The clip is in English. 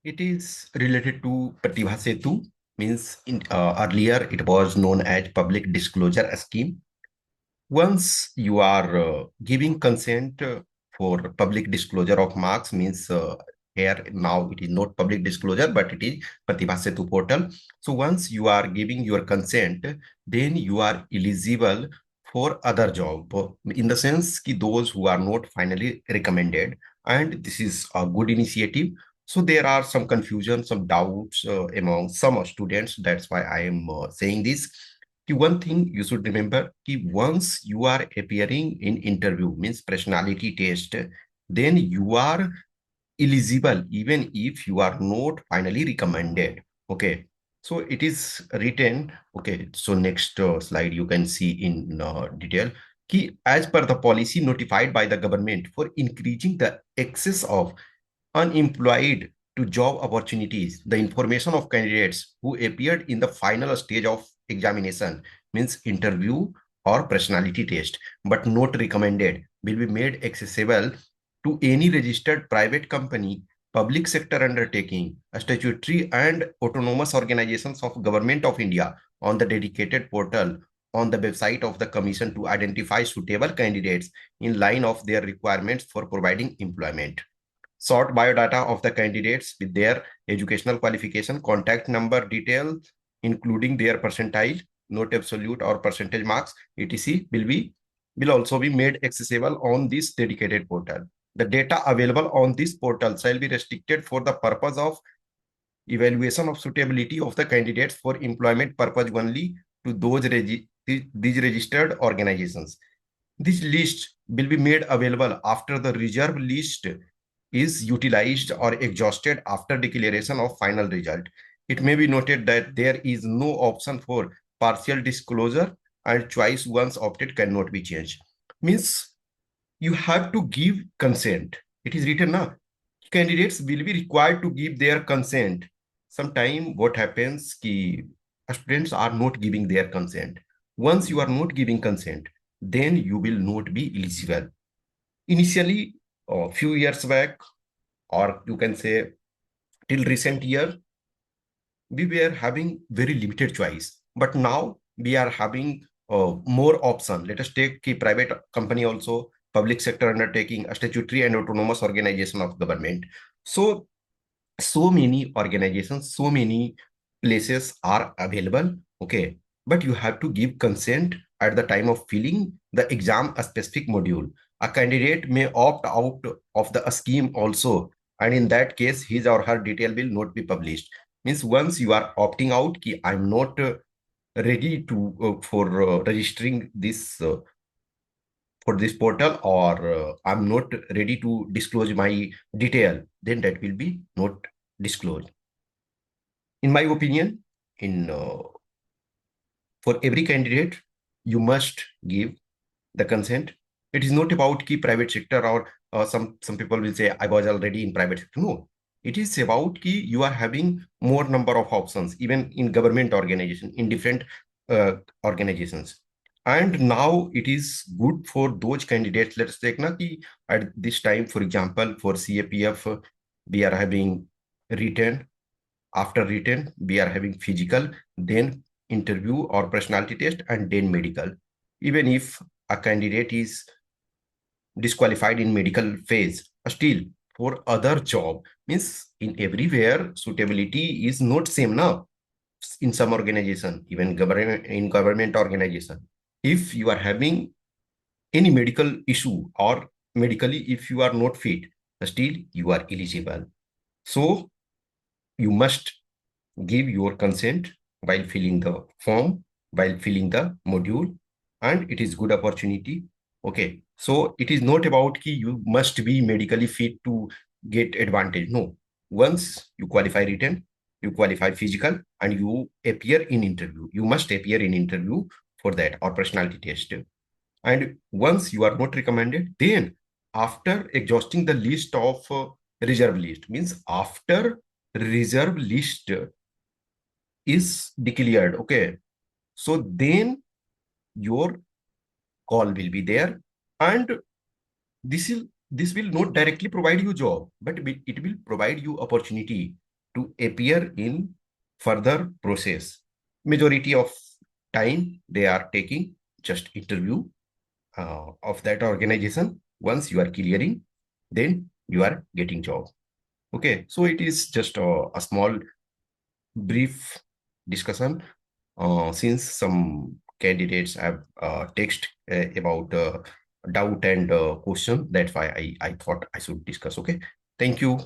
It is related to Pratibha Setu, means earlier it was known as public disclosure scheme. Once you are giving consent for public disclosure of marks, means here now it is not public disclosure, but it is Pratibha Setu portal. So once you are giving your consent, then you are eligible for other job, in the sense that those who are not finally recommended, and this is a good initiative. So there are some confusion, some doubts among some students. That's why I am saying this. One thing you should remember, once you are appearing in interview, means personality test, then you are eligible even if you are not finally recommended. Okay, so it is written. Okay, so next slide you can see in detail. As per the policy notified by the government for increasing the access of unemployed to job opportunities, the information of candidates who appeared in the final stage of examination, means interview or personality test, but not recommended, will be made accessible to any registered private company, public sector undertaking, statutory and autonomous organizations of Government of India on the dedicated portal on the website of the Commission to identify suitable candidates in line of their requirements for providing employment. Short biodata of the candidates with their educational qualification, contact number details, including their percentile, not absolute or percentage marks, etc., will also be made accessible on this dedicated portal. The data available on this portal shall be restricted for the purpose of evaluation of suitability of the candidates for employment purpose only to these registered organizations. This list will be made available after the reserve list is utilized or exhausted after declaration of final result. It may be noted that there is no option for partial disclosure, and choice once opted cannot be changed. Means you have to give consent. It is written now. Candidates will be required to give their consent. Sometime what happens ki students are not giving their consent. Once you are not giving consent, then you will not be eligible. Initially, a few years back, or you can say till recent year, we were having very limited choice, but now we are having more option. Let us take a private company also, public sector undertaking, a statutory and autonomous organization of government. So many organizations, so many places are available. Okay, but you have to give consent at the time of filling the exam a specific module. A candidate may opt out of the scheme also, and in that case his or her detail will not be published. Means once you are opting out ki I'm not ready to for registering this for this portal, or I'm not ready to disclose my detail, then that will be not disclosed. In my opinion, in for every candidate, you must give the consent. It is not about key private sector, or some people will say I was already in private sector. No, it is about key you are having more number of options, even in government organization, in different organizations. And now it is good for those candidates. Let's take na ki at this time, for example, for CAPF, we are having written. After written, we are having physical, then interview or personality test, and then medical. Even if a candidate is disqualified in medical phase, still for other job, means in everywhere suitability is not same now. In some organization, even government organization, if you are having any medical issue, or medically if you are not fit, still you are eligible. So you must give your consent while filling the form, while filling the module, and it is good opportunity. Okay, so it is not about ki you must be medically fit to get advantage. No, once you qualify written, you qualify physical, and you appear in interview, you must appear in interview for that, or personality test. And once you are not recommended, then after exhausting the list of reserve list, means after reserve list is declared, okay, so then your call will be there, and this will not directly provide you job, but it will provide you opportunity to appear in further process. Majority of time they are taking just interview of that organization. Once you are clearing, then you are getting job. Okay, so it is just a small brief discussion since some candidates have text about doubt and question. That's why I thought I should discuss. Okay, thank you.